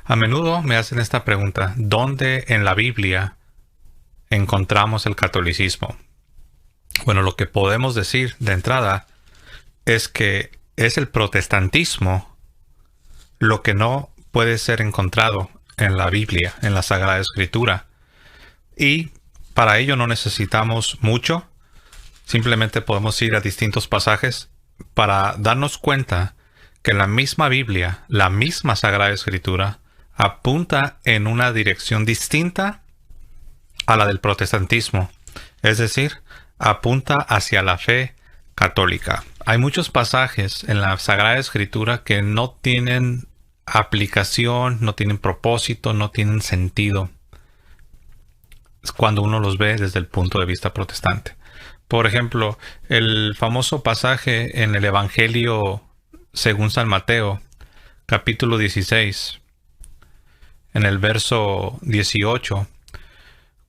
A menudo me hacen esta pregunta: ¿dónde en la Biblia encontramos el catolicismo? Bueno, lo que podemos decir de entrada es que es el protestantismo lo que no puede ser encontrado en la Biblia, en la Sagrada Escritura. Y para ello no necesitamos mucho. Simplemente podemos ir a distintos pasajes para darnos cuenta que la misma Biblia, la misma Sagrada Escritura, apunta en una dirección distinta a la del protestantismo. Es decir, apunta hacia la fe católica. Hay muchos pasajes en la Sagrada Escritura que no tienen aplicación, no tienen propósito, no tienen sentido cuando uno los ve desde el punto de vista protestante. Por ejemplo, el famoso pasaje en el Evangelio según San Mateo, capítulo 16, en el verso 18,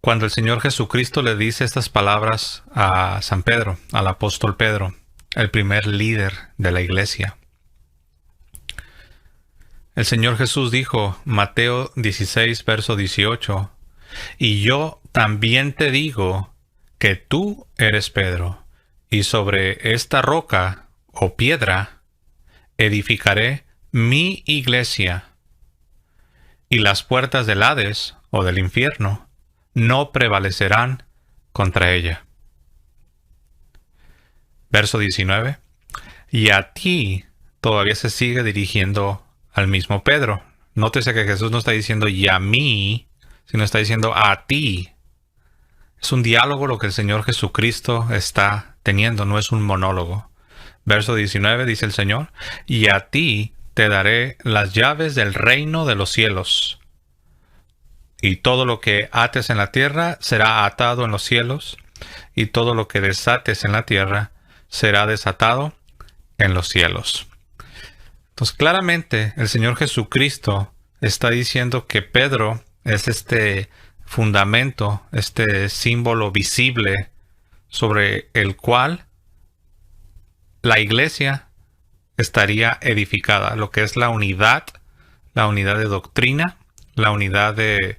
cuando el Señor Jesucristo le dice estas palabras a San Pedro, al apóstol Pedro, el primer líder de la iglesia. El Señor Jesús dijo, Mateo 16, verso 18, y yo también te digo que tú eres Pedro, y sobre esta roca o piedra edificaré mi iglesia, y las puertas del Hades o del infierno no prevalecerán contra ella. Verso 19. Y a ti todavía se sigue dirigiendo al mismo Pedro. Nótese que Jesús no está diciendo y a mí, sino está diciendo a ti. Es un diálogo lo que el Señor Jesucristo está teniendo, no es un monólogo. Verso 19 dice el Señor, y a ti te daré las llaves del reino de los cielos. Y todo lo que ates en la tierra será atado en los cielos, y todo lo que desates en la tierra será desatado en los cielos. Entonces, claramente, el Señor Jesucristo está diciendo que Pedro es este fundamento, este símbolo visible sobre el cual la iglesia estaría edificada, lo que es la unidad de doctrina, la unidad de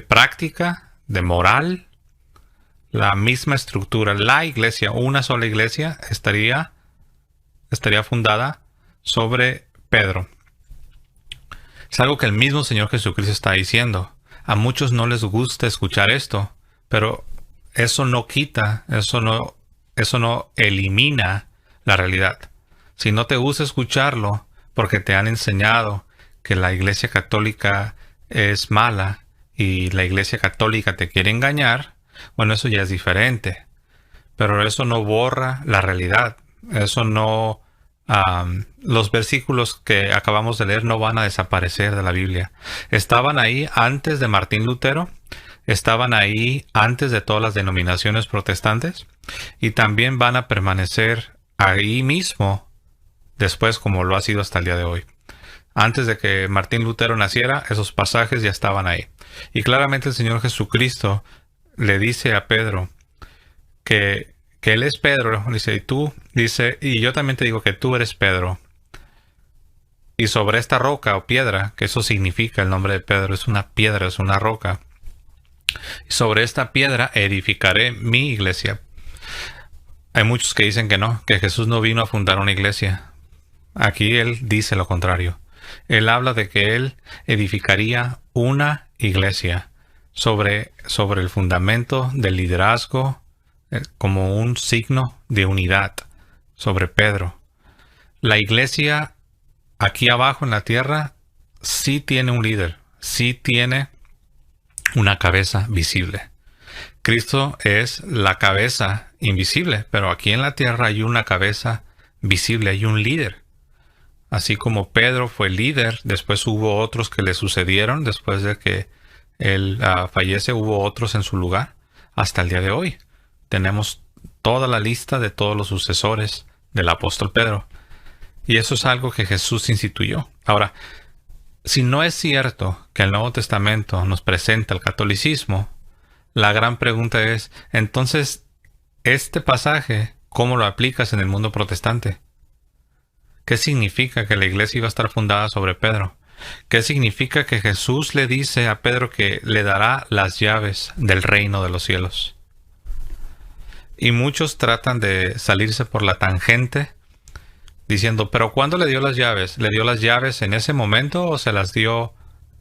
práctica, de moral, la misma estructura. La iglesia, una sola iglesia, estaría fundada sobre Pedro. Es algo que el mismo Señor Jesucristo está diciendo. A muchos no les gusta escuchar esto, pero eso no quita, eso no elimina la realidad. Si no te gusta escucharlo porque te han enseñado que la Iglesia Católica es mala y la Iglesia Católica te quiere engañar, bueno, eso ya es diferente. Pero eso no borra la realidad. Eso no... los versículos que acabamos de leer no van a desaparecer de la Biblia. Estaban ahí antes de Martín Lutero, estaban ahí antes de todas las denominaciones protestantes y también van a permanecer ahí mismo después, como lo ha sido hasta el día de hoy. Antes de que Martín Lutero naciera, esos pasajes ya estaban ahí. Y claramente el Señor Jesucristo le dice a Pedro que él es Pedro, dice, y yo también te digo que tú eres Pedro. Y sobre esta roca o piedra, que eso significa el nombre de Pedro, es una piedra, es una roca. Y sobre esta piedra edificaré mi iglesia. Hay muchos que dicen que no, que Jesús no vino a fundar una iglesia. Aquí él dice lo contrario. Él habla de que él edificaría una iglesia sobre el fundamento del liderazgo, como un signo de unidad sobre Pedro. La iglesia aquí abajo en la tierra sí tiene un líder, sí tiene una cabeza visible. Cristo es la cabeza invisible, pero aquí en la tierra hay una cabeza visible, hay un líder. Así como Pedro fue líder, después hubo otros que le sucedieron, después de que él fallece, hubo otros en su lugar, hasta el día de hoy. Tenemos toda la lista de todos los sucesores del apóstol Pedro. Y eso es algo que Jesús instituyó. Ahora, si no es cierto que el Nuevo Testamento nos presenta el catolicismo, la gran pregunta es, entonces, este pasaje, ¿cómo lo aplicas en el mundo protestante? ¿Qué significa que la iglesia iba a estar fundada sobre Pedro? ¿Qué significa que Jesús le dice a Pedro que le dará las llaves del reino de los cielos? Y muchos tratan de salirse por la tangente diciendo, pero ¿cuándo le dio las llaves? ¿Le dio las llaves en ese momento o se las dio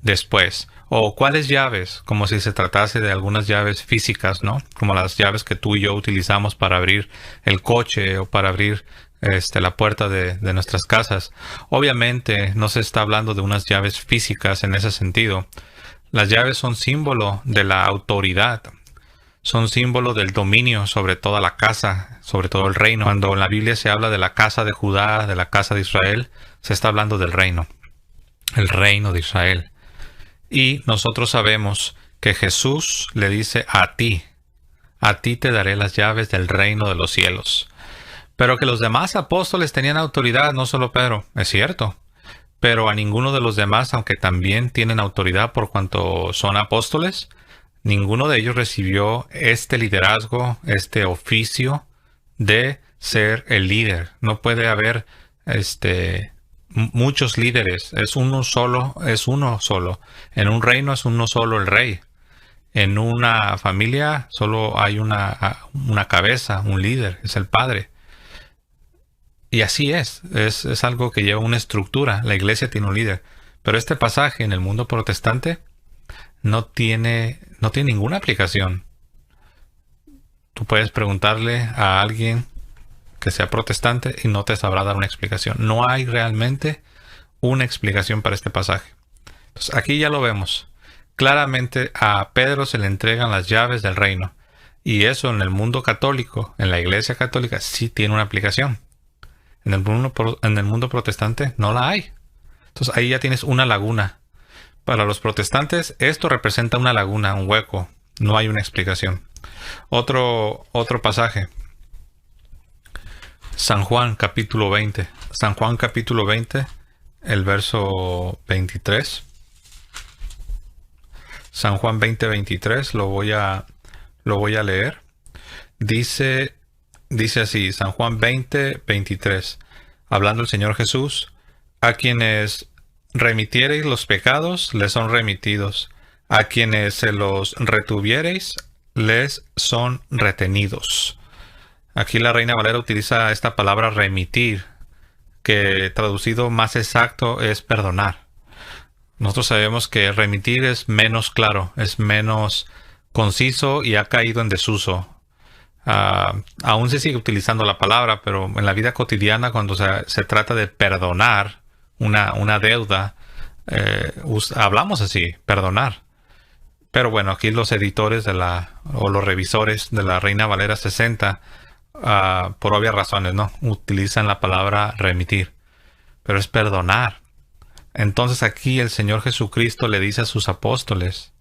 después? ¿O cuáles llaves? Como si se tratase de algunas llaves físicas, ¿no? Como las llaves que tú y yo utilizamos para abrir el coche o para abrir la puerta de nuestras casas. Obviamente no se está hablando de unas llaves físicas en ese sentido. Las llaves son símbolo de la autoridad. Son símbolo del dominio sobre toda la casa, sobre todo el reino. Cuando en la Biblia se habla de la casa de Judá, de la casa de Israel, se está hablando del reino, el reino de Israel. Y nosotros sabemos que Jesús le dice a ti te daré las llaves del reino de los cielos. Pero que los demás apóstoles tenían autoridad, no solo Pedro, es cierto. Pero a ninguno de los demás, aunque también tienen autoridad por cuanto son apóstoles, ninguno de ellos recibió este liderazgo, este oficio de ser el líder. No puede haber muchos líderes. Es uno solo. En un reino es uno solo el rey. En una familia solo hay una cabeza, un líder, es el padre. Y así es algo que lleva una estructura. La iglesia tiene un líder. Pero este pasaje en el mundo protestante no tiene ninguna aplicación. Tú puedes preguntarle a alguien que sea protestante y no te sabrá dar una explicación. No hay realmente una explicación para este pasaje. Entonces, aquí ya lo vemos. Claramente a Pedro se le entregan las llaves del reino. Y eso en el mundo católico, en la iglesia católica, sí tiene una aplicación. En el mundo protestante no la hay. Entonces ahí ya tienes una laguna. Para los protestantes esto representa una laguna, un hueco. No hay una explicación. Otro pasaje. San Juan capítulo 20. San Juan capítulo 20, el verso 23. San Juan 20, 23, lo voy a leer. Dice así, San Juan 20, 23. Hablando el Señor Jesús, a quienes remitiereis los pecados, les son remitidos. A quienes se los retuviereis, les son retenidos. Aquí la Reina Valera utiliza esta palabra remitir, que traducido más exacto es perdonar. Nosotros sabemos que remitir es menos claro, es menos conciso y ha caído en desuso. Aún se sigue utilizando la palabra, pero en la vida cotidiana, cuando se trata de perdonar una deuda, hablamos así, perdonar. Pero bueno, aquí los editores o los revisores de la Reina Valera 60, por obvias razones, ¿no?, utilizan la palabra remitir, pero es perdonar. Entonces aquí el Señor Jesucristo le dice a sus apóstoles,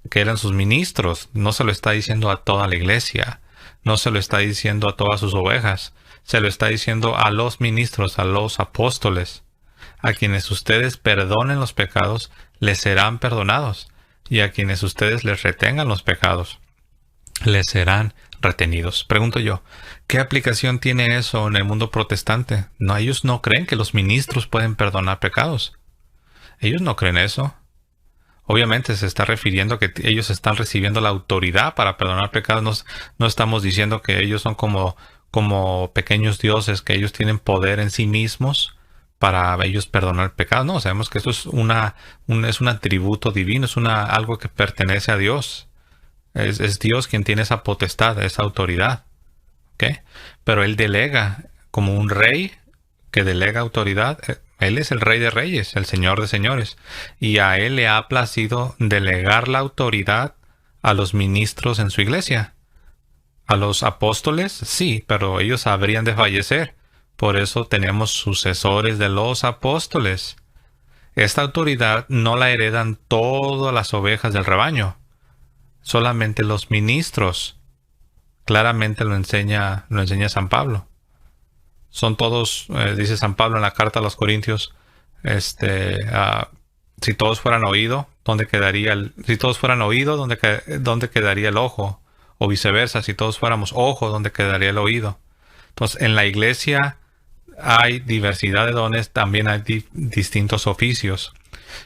que eran sus ministros, no se lo está diciendo a toda la iglesia, no se lo está diciendo a todas sus ovejas, se lo está diciendo a los ministros, a los apóstoles. A quienes ustedes perdonen los pecados, les serán perdonados. Y a quienes ustedes les retengan los pecados, les serán retenidos. Pregunto yo, ¿qué aplicación tiene eso en el mundo protestante? No, ellos no creen que los ministros pueden perdonar pecados. Ellos no creen eso. Obviamente se está refiriendo que ellos están recibiendo la autoridad para perdonar pecados. No estamos diciendo que ellos son como pequeños dioses, que ellos tienen poder en sí mismos para ellos perdonar pecados. No, sabemos que esto es un atributo divino, es algo que pertenece a Dios. Es Dios quien tiene esa potestad, esa autoridad. ¿Okay? Pero Él delega, como un rey que delega autoridad. Él es el Rey de Reyes, el Señor de Señores, y a Él le ha placido delegar la autoridad a los ministros en su iglesia. A los apóstoles, sí, pero ellos habrían de fallecer. Por eso tenemos sucesores de los apóstoles. Esta autoridad no la heredan todas las ovejas del rebaño, solamente los ministros. Claramente lo enseña San Pablo. Son todos, dice San Pablo en la carta a los Corintios, si todos fueran oído, ¿dónde quedaría ¿dónde quedaría el ojo? O viceversa, si todos fuéramos ojo, ¿dónde quedaría el oído? Entonces, en la iglesia hay diversidad de dones, también hay distintos oficios.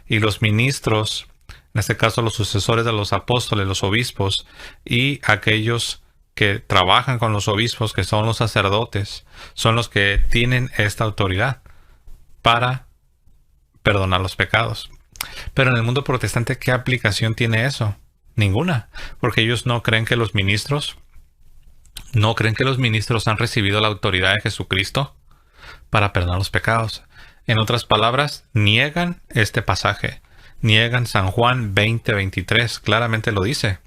Y los ministros, en este caso los sucesores de los apóstoles, los obispos, y aquellos que trabajan con los obispos, que son los sacerdotes, son los que tienen esta autoridad para perdonar los pecados. Pero en el mundo protestante, ¿qué aplicación tiene eso? Ninguna, porque ellos no creen que los ministros han recibido la autoridad de Jesucristo para perdonar los pecados. En otras palabras, niegan este pasaje. Niegan San Juan 20:23. Claramente lo dice.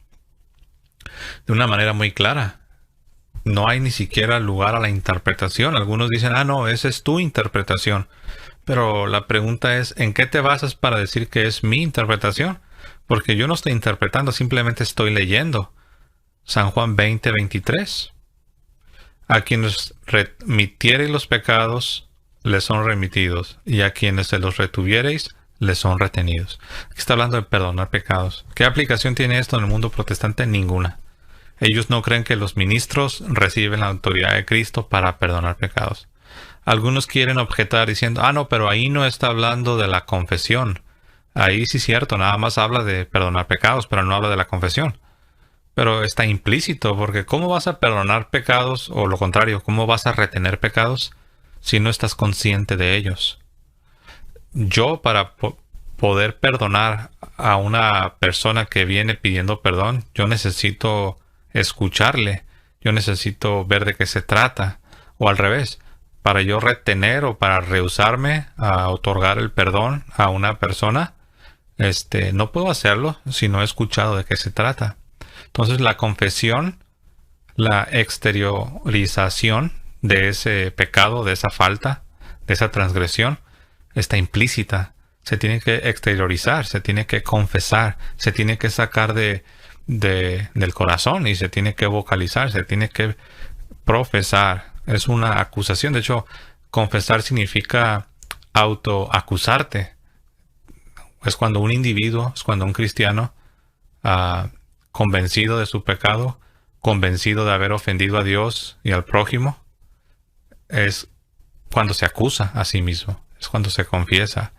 De una manera muy clara. No hay ni siquiera lugar a la interpretación. Algunos dicen, no, esa es tu interpretación. Pero la pregunta es, ¿en qué te basas para decir que es mi interpretación? Porque yo no estoy interpretando, simplemente estoy leyendo. San Juan 20:23. A quienes remitiereis los pecados, les son remitidos. Y a quienes se los retuviereis, les son retenidos. Aquí está hablando de perdonar pecados. ¿Qué aplicación tiene esto en el mundo protestante? Ninguna. Ellos no creen que los ministros reciben la autoridad de Cristo para perdonar pecados. Algunos quieren objetar diciendo, no, pero ahí no está hablando de la confesión. Ahí sí es cierto, nada más habla de perdonar pecados, pero no habla de la confesión. Pero está implícito, porque ¿cómo vas a perdonar pecados? O lo contrario, ¿cómo vas a retener pecados si no estás consciente de ellos? Yo, para poder perdonar a una persona que viene pidiendo perdón, yo necesito escucharle, yo necesito ver de qué se trata, o al revés, para yo retener o para rehusarme a otorgar el perdón a una persona, no puedo hacerlo si no he escuchado de qué se trata. Entonces la confesión, la exteriorización de ese pecado, de esa falta, de esa transgresión, está implícita. Se tiene que exteriorizar, se tiene que confesar, se tiene que sacar del corazón y se tiene que vocalizar, se tiene que profesar. Es una acusación. De hecho, confesar significa autoacusarte. Es cuando un individuo, es cuando un cristiano, convencido de su pecado, convencido de haber ofendido a Dios y al prójimo, es cuando se acusa a sí mismo, es cuando se confiesa.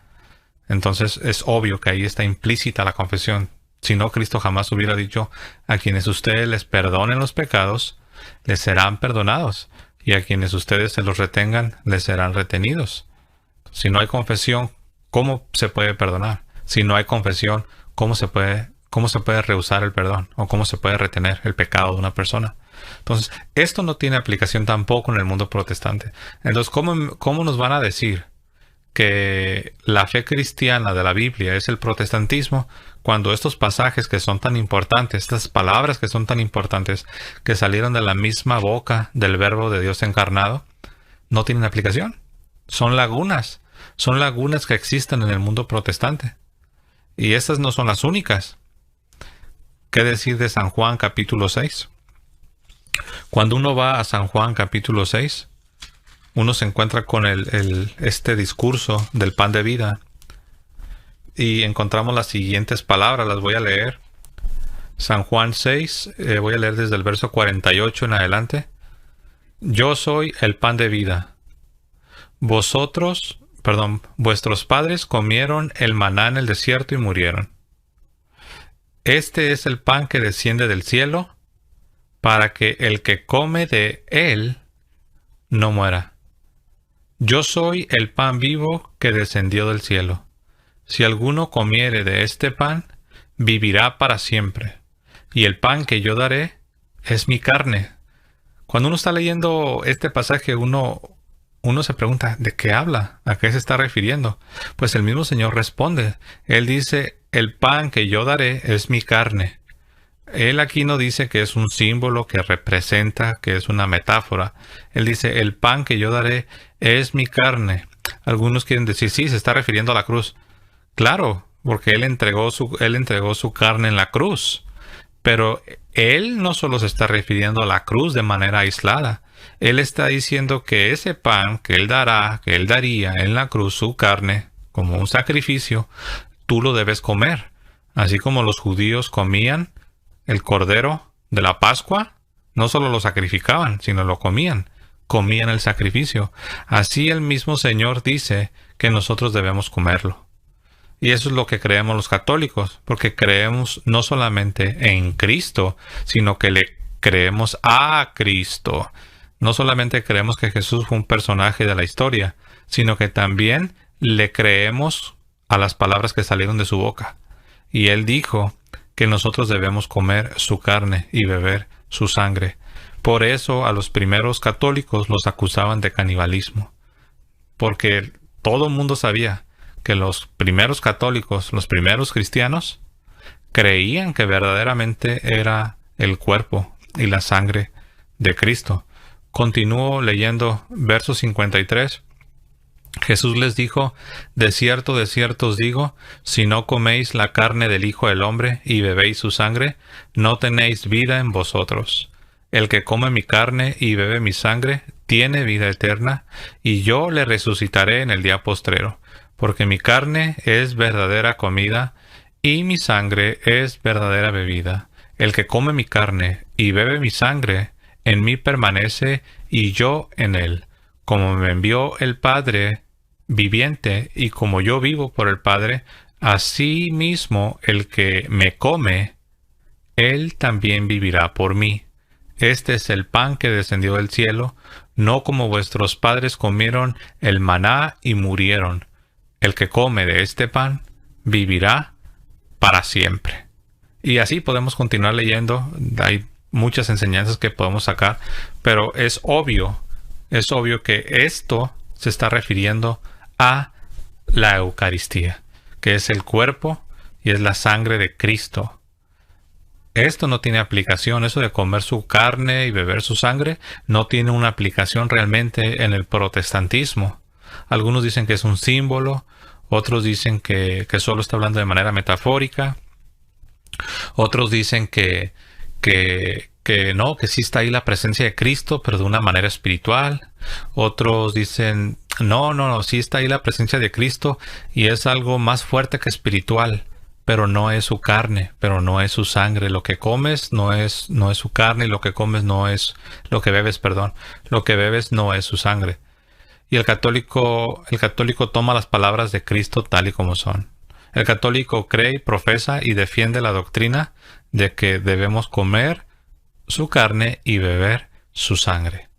Entonces es obvio que ahí está implícita la confesión. Si no, Cristo jamás hubiera dicho, a quienes ustedes les perdonen los pecados, les serán perdonados, y a quienes ustedes se los retengan, les serán retenidos. Si no hay confesión, ¿cómo se puede perdonar? Si no hay confesión, ¿cómo se puede rehusar el perdón? ¿O cómo se puede retener el pecado de una persona? Entonces, esto no tiene aplicación tampoco en el mundo protestante. Entonces, ¿cómo nos van a decir que la fe cristiana de la Biblia es el protestantismo cuando estos pasajes que son tan importantes, estas palabras que son tan importantes, que salieron de la misma boca del Verbo de Dios encarnado, no tienen aplicación? Son lagunas que existen en el mundo protestante. Y estas no son las únicas. ¿Qué decir de San Juan capítulo 6? Cuando uno va a San Juan capítulo 6, uno se encuentra con este discurso del pan de vida y encontramos las siguientes palabras, las voy a leer. San Juan 6, voy a leer desde el verso 48 en adelante. Yo soy el pan de vida. Vuestros padres comieron el maná en el desierto y murieron. Este es el pan que desciende del cielo, para que el que come de él no muera. Yo soy el pan vivo que descendió del cielo. Si alguno comiere de este pan, vivirá para siempre. Y el pan que yo daré es mi carne. Cuando uno está leyendo este pasaje, uno se pregunta, ¿de qué habla? ¿A qué se está refiriendo? Pues el mismo Señor responde. Él dice, el pan que yo daré es mi carne. Él aquí no dice que es un símbolo que representa, que es una metáfora. Él dice, el pan que yo daré es mi carne. Algunos quieren decir, sí, se está refiriendo a la cruz. Claro, porque Él entregó su carne en la cruz. Pero Él no solo se está refiriendo a la cruz de manera aislada. Él está diciendo que ese pan que Él daría en la cruz, su carne, como un sacrificio, tú lo debes comer. Así como los judíos comían el cordero de la Pascua, no solo lo sacrificaban, sino lo comían el sacrificio. Así el mismo Señor dice que nosotros debemos comerlo. Y eso es lo que creemos los católicos, porque creemos no solamente en Cristo, sino que le creemos a Cristo. No solamente creemos que Jesús fue un personaje de la historia, sino que también le creemos a las palabras que salieron de su boca. Y él dijo que nosotros debemos comer su carne y beber su sangre. Por eso a los primeros católicos los acusaban de canibalismo, porque todo el mundo sabía que los primeros católicos, los primeros cristianos, creían que verdaderamente era el cuerpo y la sangre de Cristo. Continúo leyendo verso 53. Jesús les dijo: de cierto os digo, si no coméis la carne del Hijo del Hombre y bebéis su sangre, no tenéis vida en vosotros. El que come mi carne y bebe mi sangre, tiene vida eterna, y yo le resucitaré en el día postrero, porque mi carne es verdadera comida, y mi sangre es verdadera bebida. El que come mi carne y bebe mi sangre, en mí permanece, y yo en él. Como me envió el Padre viviente, y como yo vivo por el Padre, así mismo el que me come, él también vivirá por mí. Este es el pan que descendió del cielo, no como vuestros padres comieron el maná y murieron. El que come de este pan vivirá para siempre. Y así podemos continuar leyendo. Hay muchas enseñanzas que podemos sacar, pero es obvio que esto se está refiriendo a la Eucaristía, que es el cuerpo y es la sangre de Cristo. Esto no tiene aplicación, eso de comer su carne y beber su sangre, no tiene una aplicación realmente en el protestantismo. Algunos dicen que es un símbolo, otros dicen que solo está hablando de manera metafórica, otros dicen que no, que sí está ahí la presencia de Cristo, pero de una manera espiritual. Otros dicen, no, sí está ahí la presencia de Cristo y es algo más fuerte que espiritual, pero no es su carne, pero no es su sangre. Lo que comes no es su carne, y lo que comes no es lo que bebes, lo que bebes no es su sangre. Y el católico toma las palabras de Cristo tal y como son. El católico cree, profesa y defiende la doctrina de que debemos comer su carne y beber su sangre.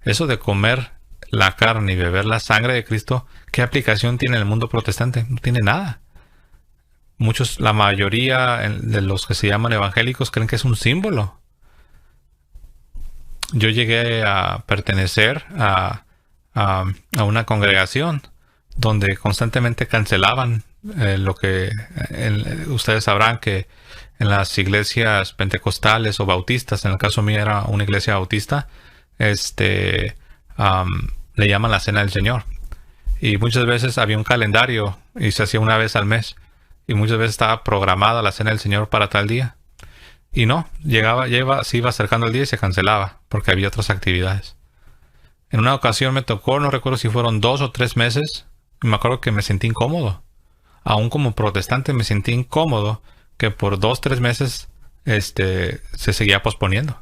Eso de comer la carne y beber la sangre de Cristo, ¿qué aplicación tiene en el mundo protestante? No tiene nada. La mayoría de los que se llaman evangélicos creen que es un símbolo. Yo llegué a pertenecer a una congregación donde constantemente cancelaban lo que ustedes sabrán que en las iglesias pentecostales o bautistas, en el caso mío era una iglesia bautista, le llaman la Cena del Señor. Y muchas veces había un calendario y se hacía una vez al mes. Y muchas veces estaba programada la Cena del Señor para tal día. Y no, se iba acercando el día y se cancelaba porque había otras actividades. En una ocasión me tocó, no recuerdo si fueron 2 o 3 meses, y me acuerdo que me sentí incómodo. Aún como protestante me sentí incómodo que por 2 o 3 meses se seguía posponiendo.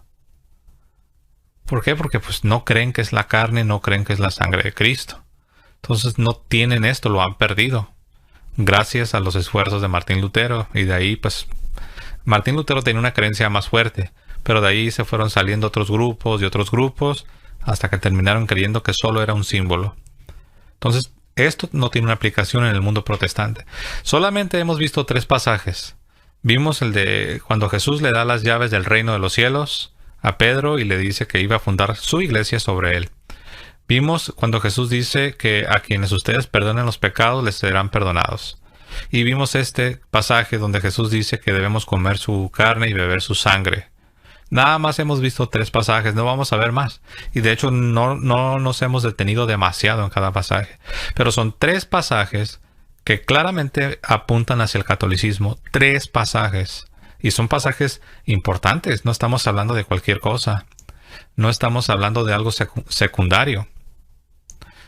¿Por qué? Porque pues no creen que es la carne, no creen que es la sangre de Cristo. Entonces no tienen esto, lo han perdido. Gracias a los esfuerzos de Martín Lutero. Y de ahí pues Martín Lutero tenía una creencia más fuerte, pero de ahí se fueron saliendo otros grupos hasta que terminaron creyendo que solo era un símbolo. Entonces esto no tiene una aplicación en el mundo protestante. Solamente hemos visto 3 pasajes. Vimos el de cuando Jesús le da las llaves del reino de los cielos a Pedro y le dice que iba a fundar su iglesia sobre él. Vimos cuando Jesús dice que a quienes ustedes perdonen los pecados les serán perdonados. Y vimos este pasaje donde Jesús dice que debemos comer su carne y beber su sangre. Nada más hemos visto 3 pasajes, no vamos a ver más. Y de hecho no nos hemos detenido demasiado en cada pasaje. Pero son 3 pasajes que claramente apuntan hacia el catolicismo. 3 pasajes. Y son pasajes importantes, no estamos hablando de cualquier cosa. No estamos hablando de algo secundario.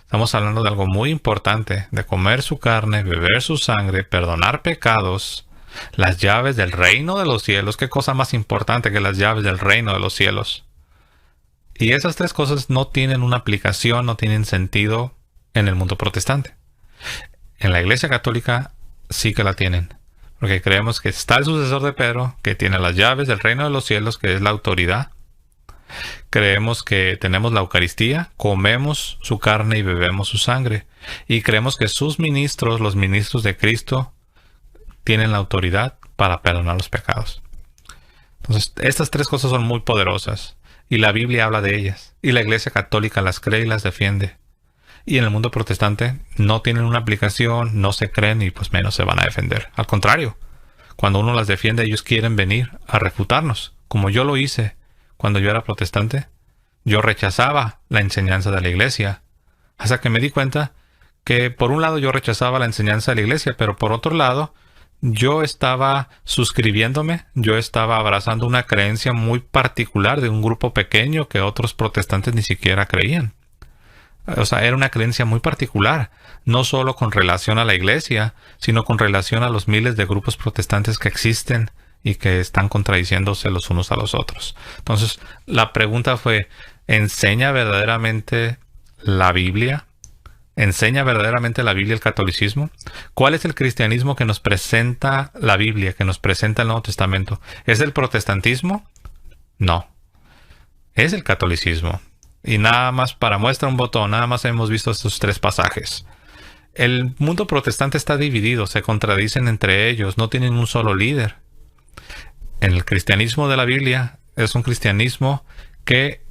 Estamos hablando de algo muy importante, de comer su carne, beber su sangre, perdonar pecados, las llaves del reino de los cielos. ¿Qué cosa más importante que las llaves del reino de los cielos? Y esas 3 cosas no tienen una aplicación, no tienen sentido en el mundo protestante. En la Iglesia Católica sí que la tienen. Porque creemos que está el sucesor de Pedro, que tiene las llaves del reino de los cielos, que es la autoridad. Creemos que tenemos la Eucaristía, comemos su carne y bebemos su sangre. Y creemos que sus ministros, los ministros de Cristo, tienen la autoridad para perdonar los pecados. Entonces, estas tres cosas son muy poderosas. Y la Biblia habla de ellas. Y la Iglesia Católica las cree y las defiende. Y en el mundo protestante no tienen una aplicación, no se creen y pues menos se van a defender. Al contrario, cuando uno las defiende, ellos quieren venir a refutarnos. Como yo lo hice cuando yo era protestante, yo rechazaba la enseñanza de la Iglesia. Hasta que me di cuenta que por un lado yo rechazaba la enseñanza de la Iglesia, pero por otro lado yo estaba suscribiéndome, yo estaba abrazando una creencia muy particular de un grupo pequeño que otros protestantes ni siquiera creían. O sea, era una creencia muy particular, no solo con relación a la Iglesia, sino con relación a los miles de grupos protestantes que existen y que están contradiciéndose los unos a los otros. Entonces, la pregunta fue, ¿enseña verdaderamente la Biblia? ¿Enseña verdaderamente la Biblia el catolicismo? ¿Cuál es el cristianismo que nos presenta la Biblia, que nos presenta el Nuevo Testamento? ¿Es el protestantismo? No. Es el catolicismo. Y nada más para muestra un botón, nada más hemos visto estos tres pasajes. El mundo protestante está dividido, se contradicen entre ellos, no tienen un solo líder. En el cristianismo de la Biblia es un cristianismo que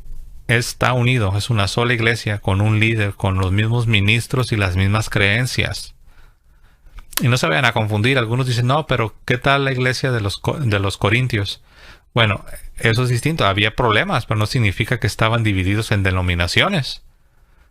está unido, es una sola iglesia con un líder, con los mismos ministros y las mismas creencias. Y no se vayan a confundir, algunos dicen, no, pero ¿qué tal la iglesia de los Corintios? Bueno, eso es distinto, había problemas, pero no significa que estaban divididos en denominaciones.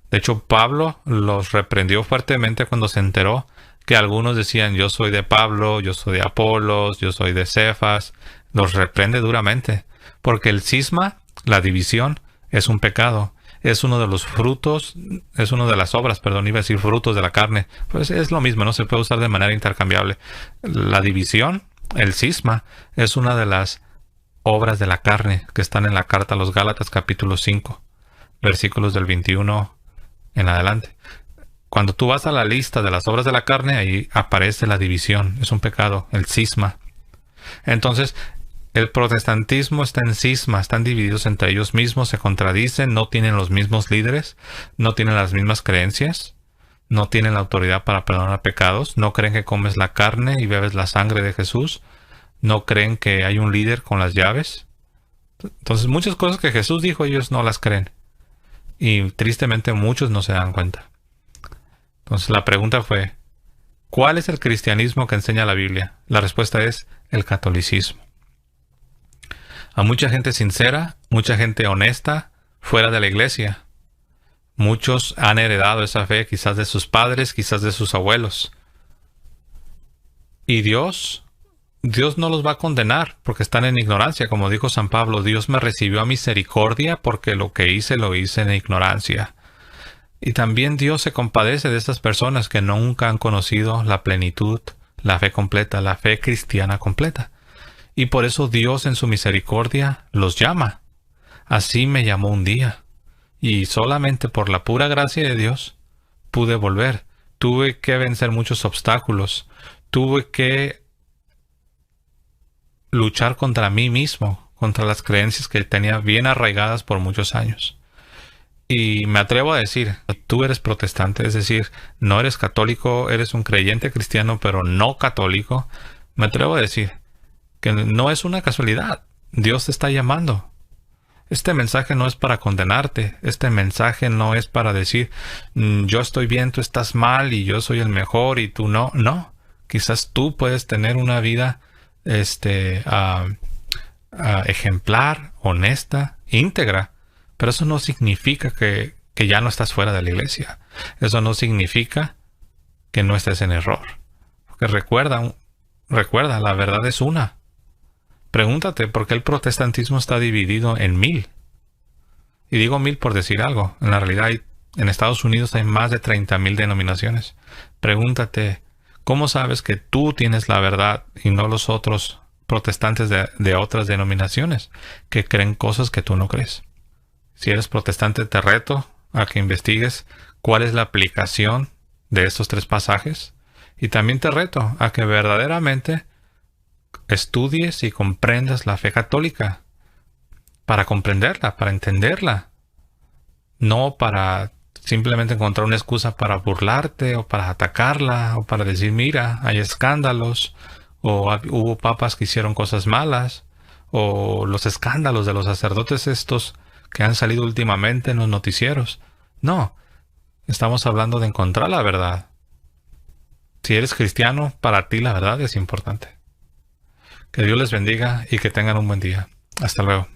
De hecho, Pablo los reprendió fuertemente cuando se enteró que algunos decían, yo soy de Pablo, yo soy de Apolos, yo soy de Cefas. Los reprende duramente, porque el cisma, la división, es un pecado. Es uno de los frutos, es uno de las obras, perdón, iba a decir frutos de la carne. Pues es lo mismo, no se puede usar de manera intercambiable. La división, el cisma, es una de las obras de la carne que están en la carta a los Gálatas capítulo 5, versículos del 21 en adelante. Cuando tú vas a la lista de las obras de la carne, ahí aparece la división, es un pecado, el cisma. Entonces, el protestantismo está en cisma, están divididos entre ellos mismos, se contradicen, no tienen los mismos líderes, no tienen las mismas creencias, no tienen la autoridad para perdonar pecados, no creen que comes la carne y bebes la sangre de Jesús, no creen que hay un líder con las llaves. Entonces, muchas cosas que Jesús dijo, ellos no las creen. Y tristemente muchos no se dan cuenta. Entonces, la pregunta fue, ¿cuál es el cristianismo que enseña la Biblia? La respuesta es el catolicismo. A mucha gente sincera, mucha gente honesta, fuera de la iglesia. Muchos han heredado esa fe, quizás de sus padres, quizás de sus abuelos. Y Dios no los va a condenar porque están en ignorancia. Como dijo San Pablo, Dios me recibió a misericordia porque lo que hice lo hice en ignorancia. Y también Dios se compadece de estas personas que nunca han conocido la plenitud, la fe completa, la fe cristiana completa. Y por eso Dios en su misericordia los llama. Así me llamó un día. Y solamente por la pura gracia de Dios pude volver. Tuve que vencer muchos obstáculos. Tuve que luchar contra mí mismo, contra las creencias que tenía bien arraigadas por muchos años. Y me atrevo a decir, tú eres protestante, es decir, no eres católico, eres un creyente cristiano, pero no católico. Me atrevo a decir que no es una casualidad. Dios te está llamando. Este mensaje no es para condenarte. Este mensaje no es para decir, yo estoy bien, tú estás mal y yo soy el mejor y tú no. No. Quizás tú puedes tener una vida ejemplar, honesta, íntegra. Pero eso no significa que ya no estás fuera de la iglesia. Eso no significa que no estés en error. Porque recuerda, la verdad es una. Pregúntate por qué el protestantismo está dividido en 1000. Y digo 1000 por decir algo. En la realidad en Estados Unidos hay más de 30,000 denominaciones. Pregúntate, ¿cómo sabes que tú tienes la verdad y no los otros protestantes de otras denominaciones que creen cosas que tú no crees? Si eres protestante, te reto a que investigues cuál es la aplicación de estos tres pasajes Y también te reto a que verdaderamente estudies y comprendas la fe católica para comprenderla, para entenderla, no para simplemente encontrar una excusa para burlarte o para atacarla o para decir, mira, hay escándalos o hubo papas que hicieron cosas malas o los escándalos de los sacerdotes estos que han salido últimamente en los noticieros. No, estamos hablando de encontrar la verdad. Si eres cristiano, para ti la verdad es importante. Que Dios les bendiga y que tengan un buen día. Hasta luego.